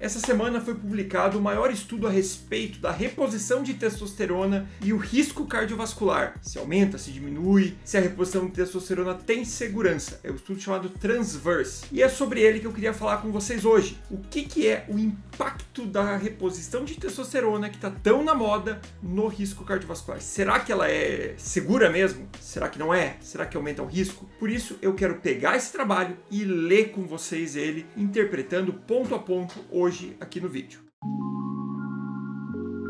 Essa semana foi publicado o maior estudo a respeito da reposição de testosterona e o risco cardiovascular. Se aumenta, se diminui, se a reposição de testosterona tem segurança. É o estudo chamado Transverse. E é sobre ele que eu queria falar com vocês hoje. O que é o impacto da reposição de testosterona que está tão na moda no risco cardiovascular? Será que ela é segura mesmo? Será que não é? Será que aumenta o risco? Por isso eu quero pegar esse trabalho e ler com vocês ele, interpretando ponto a ponto hoje aqui no vídeo.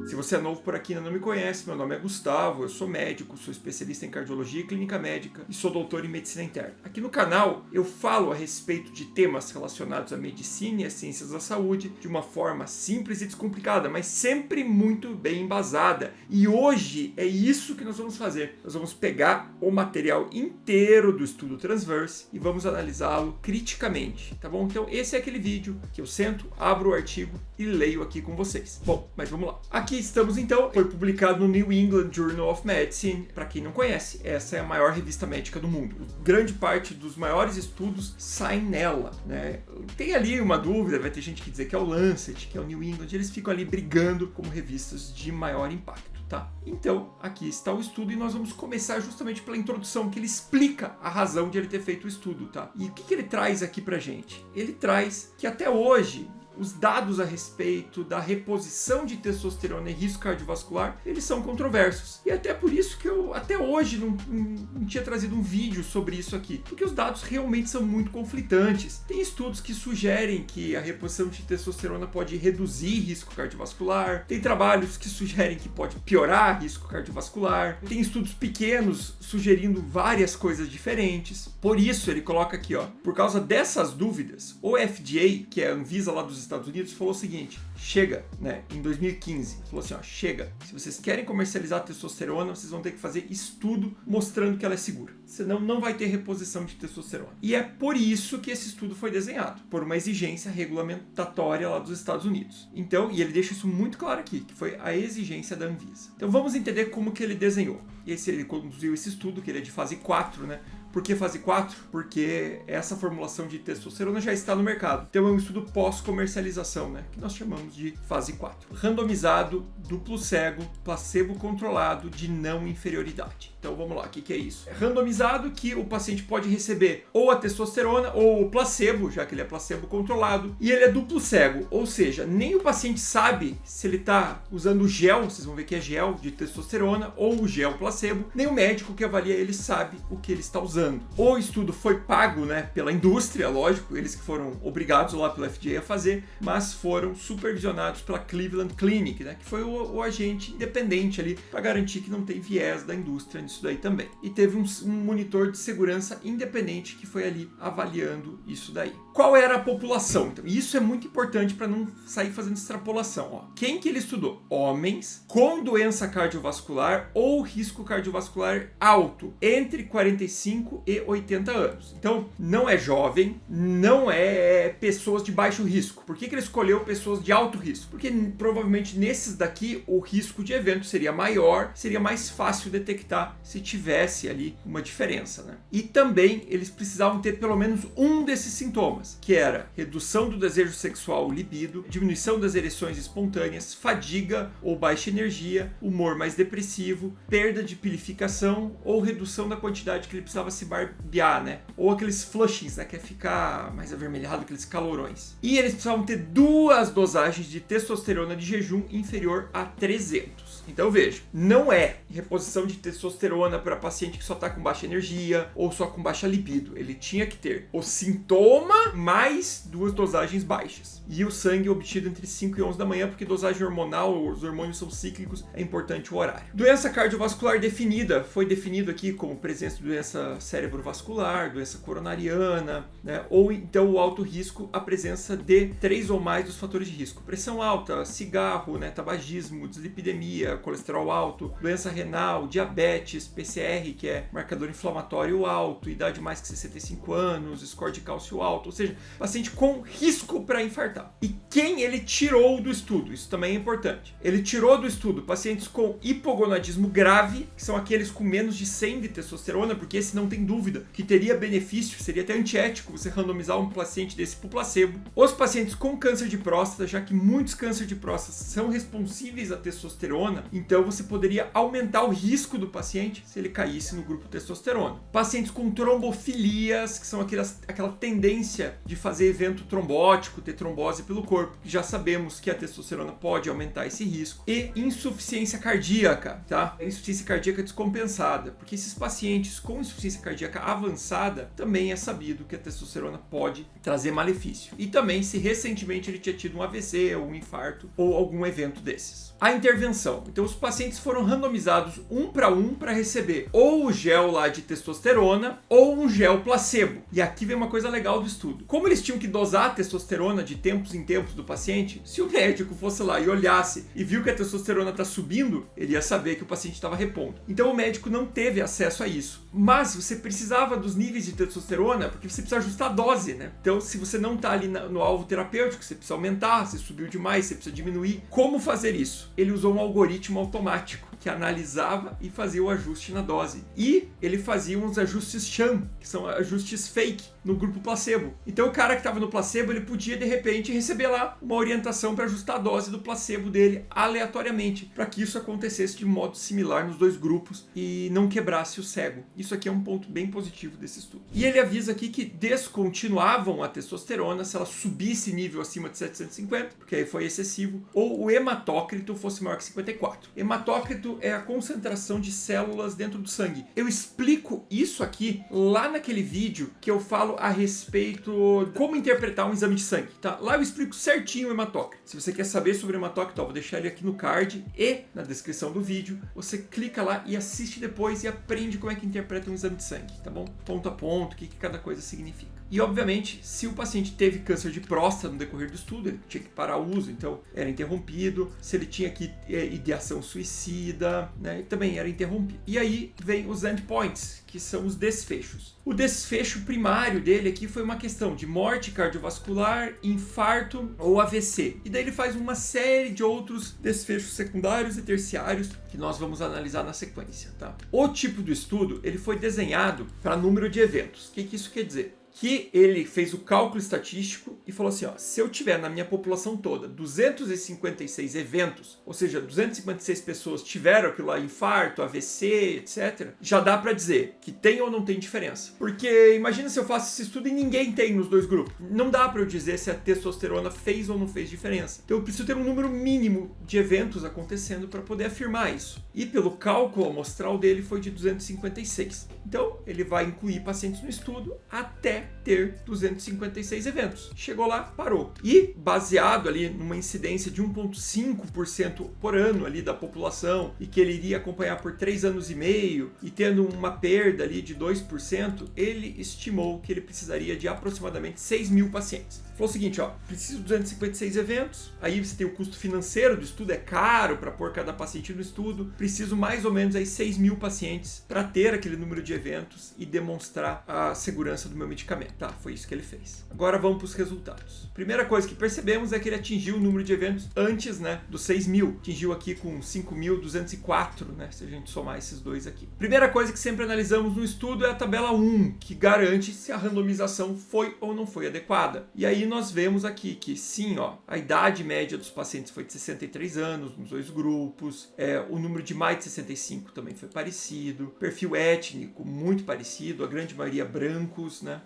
Se você é novo por aqui e ainda não me conhece, meu nome é Gustavo, eu sou médico, sou especialista em cardiologia e clínica médica e sou doutor em medicina interna. Aqui no canal eu falo a respeito de temas relacionados à medicina e às ciências da saúde de uma forma simples e descomplicada, mas sempre muito bem embasada. E hoje é isso que nós vamos fazer. Nós vamos pegar o material inteiro do estudo Transverse e vamos analisá-lo criticamente, tá bom? Então esse é aquele vídeo que eu sento, abro o artigo e leio aqui com vocês. Bom, mas vamos lá. Aqui estamos então, foi publicado no New England Journal of Medicine. Para quem não conhece, essa é a maior revista médica do mundo. Grande parte dos maiores estudos saem nela, né? Tem ali uma dúvida, vai ter gente que dizer que é o Lancet, que é o New England, eles ficam ali brigando como revistas de maior impacto, tá? Então, aqui está o estudo e nós vamos começar justamente pela introdução, que ele explica a razão de ele ter feito o estudo, tá? E o que ele traz aqui pra gente? Ele traz que até hoje os dados a respeito da reposição de testosterona e risco cardiovascular, eles são controversos. E até por isso que eu até hoje não tinha trazido um vídeo sobre isso aqui, porque os dados realmente são muito conflitantes. Tem estudos que sugerem que a reposição de testosterona pode reduzir risco cardiovascular, tem trabalhos que sugerem que pode piorar risco cardiovascular, tem estudos pequenos sugerindo várias coisas diferentes. Por isso ele coloca aqui, ó, por causa dessas dúvidas, o FDA, que é a Anvisa lá dos Estados Unidos, falou o seguinte: chega, né, em 2015, falou assim, ó, chega, se vocês querem comercializar testosterona, vocês vão ter que fazer estudo mostrando que ela é segura, senão não vai ter reposição de testosterona. E é por isso que esse estudo foi desenhado, por uma exigência regulamentatória lá dos Estados Unidos. Então, e ele deixa isso muito claro aqui, que foi a exigência da Anvisa. Então vamos entender como que ele desenhou. Ele conduziu esse estudo, que ele é de fase 4, né? Por que fase 4? Porque essa formulação de testosterona já está no mercado. Então é um estudo pós-comercialização, né? Que nós chamamos de fase 4. Randomizado, duplo cego, placebo controlado, de não inferioridade. Então vamos lá, o que é isso? É randomizado, que o paciente pode receber ou a testosterona ou o placebo, já que ele é placebo controlado. E ele é duplo cego, ou seja, nem o paciente sabe se ele está usando gel, vocês vão ver que é gel de testosterona, ou o gel placebo. Nem o médico que avalia ele sabe o que ele está usando. O estudo foi pago, né, pela indústria, lógico, eles que foram obrigados lá pelo FDA a fazer, mas foram supervisionados pela Cleveland Clinic, né, que foi o agente independente ali para garantir que não tem viés da indústria nisso daí também. E teve um monitor de segurança independente que foi ali avaliando isso daí. Qual era a população? Então, isso é muito importante para não sair fazendo extrapolação. Ó. Quem que ele estudou? Homens com doença cardiovascular ou risco cardiovascular alto, entre 45 e 80 anos. Então, não é jovem, não é pessoas de baixo risco. Por que ele escolheu pessoas de alto risco? Porque provavelmente nesses daqui o risco de evento seria maior, seria mais fácil detectar se tivesse ali uma diferença, né? E também eles precisavam ter pelo menos um desses sintomas, que era redução do desejo sexual, libido, diminuição das ereções espontâneas, fadiga ou baixa energia, humor mais depressivo, perda de pilificação ou redução da quantidade que ele precisava se barbear, né? Ou aqueles flushings, né? Que é ficar mais avermelhado, aqueles calorões. E eles precisavam ter 2 dosagens de testosterona de jejum inferior a 300. Então veja, não é reposição de testosterona para paciente que só está com baixa energia ou só com baixa libido. Ele tinha que ter o sintoma mais 2 dosagens baixas. E o sangue obtido entre 5 e 11 da manhã, porque dosagem hormonal, os hormônios são cíclicos, é importante o horário. Doença cardiovascular definida, foi definido aqui como presença de doença cerebrovascular, doença coronariana, né? Ou então o alto risco, a presença de 3 ou mais dos fatores de risco. Pressão alta, cigarro, né? Tabagismo, dislipidemia, colesterol alto, doença renal, diabetes, PCR, que é marcador inflamatório alto, idade mais que 65 anos, score de cálcio alto, ou seja, paciente com risco para infartar. E quem ele tirou do estudo, isso também é importante. Ele tirou do estudo pacientes com hipogonadismo grave, que são aqueles com menos de 100 de testosterona, porque esse não tem dúvida que teria benefício, seria até antiético você randomizar um paciente desse para o placebo. Os pacientes com câncer de próstata, já que muitos cânceres de próstata são responsíveis à testosterona, então você poderia aumentar o risco do paciente se ele caísse no grupo testosterona. Pacientes com trombofilias, que são aquela tendência de fazer evento trombótico, ter trombose pelo corpo, já sabemos que a testosterona pode aumentar esse risco. E insuficiência cardíaca, tá? Insuficiência cardíaca descompensada, porque esses pacientes com insuficiência cardíaca avançada, também é sabido que a testosterona pode trazer malefício. E também se recentemente ele tinha tido um AVC, ou um infarto, ou algum evento desses. A intervenção. Então os pacientes foram randomizados um para receber ou o gel lá de testosterona ou um gel placebo. E aqui vem uma coisa legal do estudo. Como eles tinham que dosar a testosterona de tempos em tempos do paciente, se o médico fosse lá e olhasse e viu que a testosterona está subindo, ele ia saber que o paciente estava repondo. Então o médico não teve acesso a isso. Mas você precisava dos níveis de testosterona porque você precisa ajustar a dose, né? Então se você não está ali no alvo terapêutico, você precisa aumentar, você subiu demais, você precisa diminuir. Como fazer isso? Ele usou um algoritmo automático que analisava e fazia o ajuste na dose. E ele fazia uns ajustes sham, que são ajustes fake, no grupo placebo. Então o cara que estava no placebo, ele podia de repente receber lá uma orientação para ajustar a dose do placebo dele aleatoriamente, para que isso acontecesse de modo similar nos dois grupos e não quebrasse o cego. Isso aqui é um ponto bem positivo desse estudo. E ele avisa aqui que descontinuavam a testosterona se ela subisse nível acima de 750, porque aí foi excessivo, ou o hematócrito fosse maior que 54. Hematócrito é a concentração de células dentro do sangue. Eu explico isso aqui lá naquele vídeo que eu falo a respeito de como interpretar um exame de sangue, tá? Lá eu explico certinho o hematócrito. Se você quer saber sobre o hematócrito, ó, vou deixar ele aqui no card e na descrição do vídeo. Você clica lá e assiste depois e aprende como é que interpreta um exame de sangue, tá bom? Ponto a ponto, o que cada coisa significa. E, obviamente, se o paciente teve câncer de próstata no decorrer do estudo, ele tinha que parar o uso, então era interrompido. Se ele tinha ideação suicida, né, também era interrompido. E aí vem os endpoints, que são os desfechos. O desfecho primário dele aqui foi uma questão de morte cardiovascular, infarto ou AVC. E daí ele faz uma série de outros desfechos secundários e terciários que nós vamos analisar na sequência, tá? O tipo do estudo, ele foi desenhado para número de eventos. O que isso quer dizer? Que ele fez o cálculo estatístico e falou assim, ó, se eu tiver na minha população toda 256 eventos, ou seja, 256 pessoas tiveram aquilo lá, infarto, AVC, etc., já dá para dizer que tem ou não tem diferença. Porque imagina se eu faço esse estudo e ninguém tem nos dois grupos. Não dá para eu dizer se a testosterona fez ou não fez diferença. Então eu preciso ter um número mínimo de eventos acontecendo para poder afirmar isso. E pelo cálculo amostral dele foi de 256. Então ele vai incluir pacientes no estudo até ter 256 eventos. Chegou lá, parou. E baseado ali numa incidência de 1,5% por ano ali da população e que ele iria acompanhar por 3 anos e meio e tendo uma perda ali de 2%, ele estimou que ele precisaria de aproximadamente 6 mil pacientes. Falou o seguinte, ó, preciso de 256 eventos, aí você tem o custo financeiro do estudo, é caro para pôr cada paciente no estudo, preciso mais ou menos aí 6 mil pacientes para ter aquele número de eventos e demonstrar a segurança do meu medicamento. Tá, foi isso que ele fez. Agora vamos para os resultados. Primeira coisa que percebemos é que ele atingiu o número de eventos antes, né, dos 6 mil. Atingiu aqui com 5.204, né, se a gente somar esses dois aqui. Primeira coisa que sempre analisamos no estudo é a tabela 1, que garante se a randomização foi ou não foi adequada. E aí nós vemos aqui que sim, ó, a idade média dos pacientes foi de 63 anos nos dois grupos, o número de mais de 65 também foi parecido, perfil étnico muito parecido, a grande maioria brancos, né?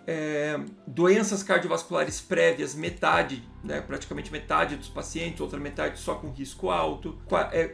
Doenças cardiovasculares prévias, metade, né, praticamente metade dos pacientes, outra metade só com risco alto,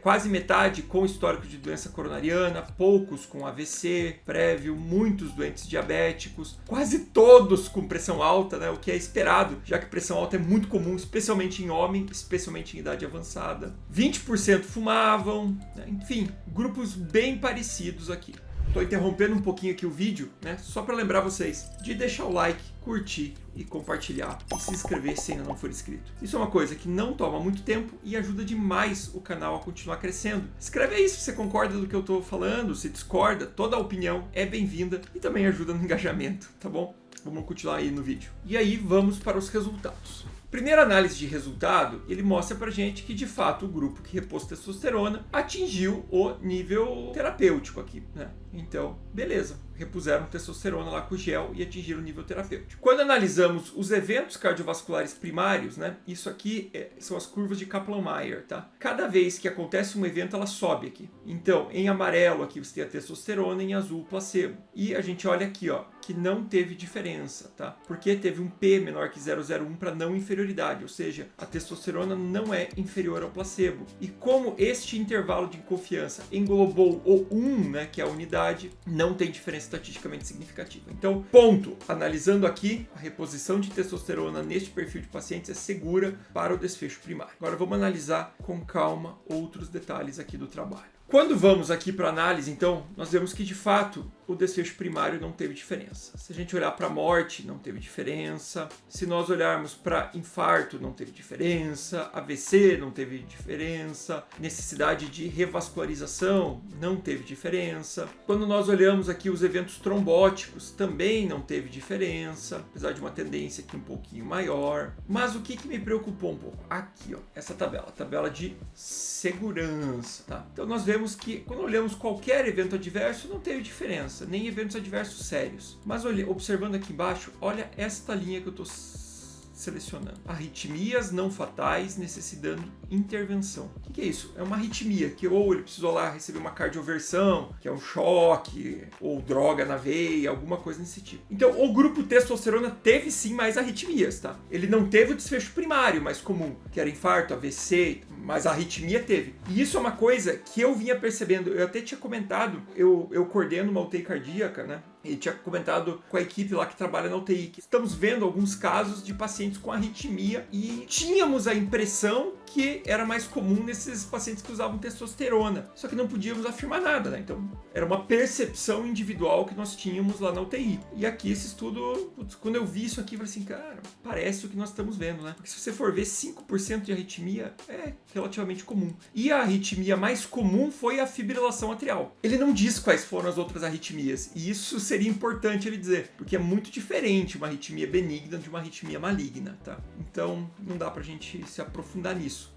quase metade com histórico de doença coronariana, poucos com AVC prévio, muitos doentes diabéticos, quase todos com pressão alta, né, o que é esperado, já que pressão alta é muito comum, especialmente em homem, especialmente em idade avançada. 20% fumavam, né, enfim, grupos bem parecidos aqui. Estou interrompendo um pouquinho aqui o vídeo, né? Só para lembrar vocês de deixar o like, curtir e compartilhar e se inscrever se ainda não for inscrito. Isso é uma coisa que não toma muito tempo e ajuda demais o canal a continuar crescendo. Escreve aí se você concorda do que eu estou falando, se discorda, toda a opinião é bem-vinda e também ajuda no engajamento, tá bom? Vamos continuar aí no vídeo. E aí vamos para os resultados. Primeira análise de resultado, ele mostra pra gente que de fato o grupo que repôs testosterona atingiu o nível terapêutico aqui, né? Então, beleza, repuseram testosterona lá com gel e atingiram o nível terapêutico. Quando analisamos os eventos cardiovasculares primários, né? Isso aqui são as curvas de Kaplan-Meier, tá? Cada vez que acontece um evento, ela sobe aqui. Então, em amarelo aqui você tem a testosterona, em azul o placebo. E a gente olha aqui, ó, que não teve diferença, tá? Porque teve um P menor que 0,01 para não inferioridade, ou seja, a testosterona não é inferior ao placebo. E como este intervalo de confiança englobou o 1, né, que é a unidade, não tem diferença estatisticamente significativa. Então, ponto. Analisando aqui, a reposição de testosterona neste perfil de pacientes é segura para o desfecho primário. Agora vamos analisar com calma outros detalhes aqui do trabalho. Quando vamos aqui para análise, então, nós vemos que de fato o desfecho primário não teve diferença. Se a gente olhar para morte, não teve diferença. Se nós olharmos para infarto, não teve diferença. AVC, não teve diferença. Necessidade de revascularização, não teve diferença. Quando nós olhamos aqui os eventos trombóticos, também não teve diferença, apesar de uma tendência aqui um pouquinho maior. Mas o que me preocupou um pouco? Aqui, ó, essa tabela, a tabela de segurança, tá? Então nós vemos que quando olhamos qualquer evento adverso, não teve diferença, nem eventos adversos sérios. Mas observando aqui embaixo, olha esta linha que eu estou selecionando. Arritmias não fatais necessitando intervenção. O que é isso? É uma arritmia, que ou ele precisou lá receber uma cardioversão, que é um choque, ou droga na veia, alguma coisa nesse tipo. Então, o grupo testosterona teve sim mais arritmias, tá? Ele não teve o desfecho primário mais comum, que era infarto, AVC, mas a arritmia teve. E isso é uma coisa que eu vinha percebendo, eu até tinha comentado, eu coordeno uma UTI cardíaca, né? E tinha comentado com a equipe lá que trabalha na UTI que estamos vendo alguns casos de pacientes com arritmia e tínhamos a impressão que era mais comum nesses pacientes que usavam testosterona. Só que não podíamos afirmar nada, né? Então era uma percepção individual que nós tínhamos lá na UTI. E aqui esse estudo, quando eu vi isso aqui, eu falei assim, cara, parece o que nós estamos vendo, né? Porque se você for ver, 5% de arritmia é relativamente comum. E a arritmia mais comum foi a fibrilação atrial. Ele não diz quais foram as outras arritmias. E isso seria importante ele dizer, porque é muito diferente uma arritmia benigna de uma arritmia maligna, tá? Então, não dá pra gente se aprofundar nisso.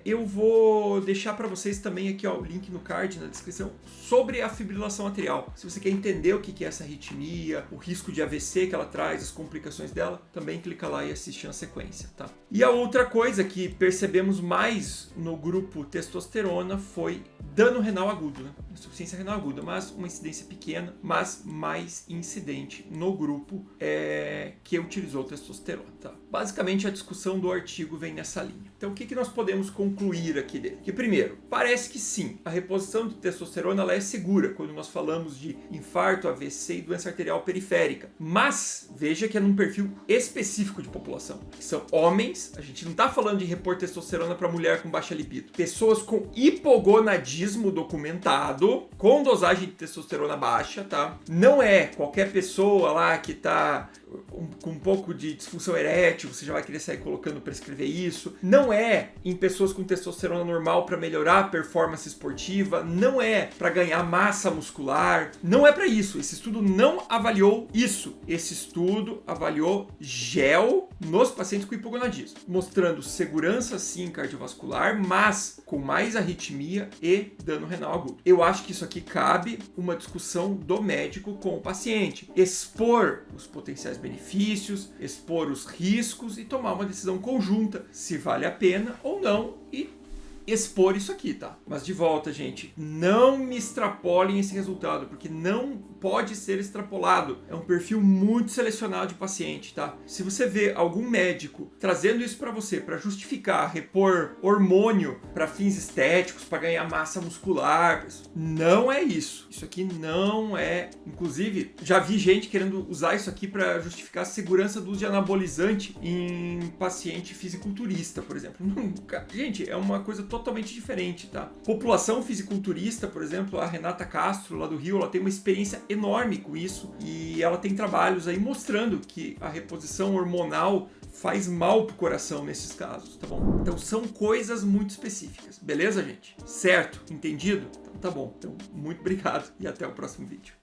Eu vou deixar para vocês também aqui, ó, o link no card, na descrição, sobre a fibrilação atrial. Se você quer entender o que é essa arritmia, o risco de AVC que ela traz, as complicações dela, também clica lá e assiste na sequência, tá? E a outra coisa que percebemos mais no grupo testosterona foi dano renal agudo, né? Insuficiência renal aguda, mas uma incidência pequena, mas mais incidente no grupo que utilizou testosterona, tá? Basicamente a discussão do artigo vem nessa linha. Então o que nós podemos concluir aqui dele? Que primeiro, parece que sim, a reposição de testosterona ela é segura quando nós falamos de infarto, AVC e doença arterial periférica. Mas veja que é num perfil específico de população. São homens, a gente não está falando de repor testosterona para mulher com baixa libido. Pessoas com hipogonadismo documentado, com dosagem de testosterona baixa, tá? Não é qualquer pessoa lá que está com um pouco de disfunção erétil, você já vai querer sair colocando para escrever isso. Não é em pessoas com testosterona normal para melhorar a performance esportiva, não é para ganhar massa muscular, não é para isso. Esse estudo não avaliou isso. Esse estudo avaliou gel nos pacientes com hipogonadismo, mostrando segurança sim cardiovascular, mas com mais arritmia e dano renal agudo. Eu acho que isso aqui cabe uma discussão do médico com o paciente, expor os potenciais benefícios, expor os riscos e tomar uma decisão conjunta se vale a pena ou não e expor isso aqui, tá? Mas de volta, gente, não me extrapolem esse resultado, porque não pode ser extrapolado. É um perfil muito selecionado de paciente, tá? Se você vê algum médico trazendo isso para você, para justificar, repor hormônio para fins estéticos, para ganhar massa muscular, não é isso. Isso aqui não é. Inclusive, já vi gente querendo usar isso aqui para justificar a segurança do uso de anabolizante em paciente fisiculturista, por exemplo. Gente, é uma coisa totalmente diferente, tá? População fisiculturista, por exemplo, a Renata Castro, lá do Rio, ela tem uma experiência enorme com isso e ela tem trabalhos aí mostrando que a reposição hormonal faz mal pro coração nesses casos, tá bom? Então são coisas muito específicas, beleza, gente? Certo? Entendido? Então tá bom. Então, muito obrigado e até o próximo vídeo.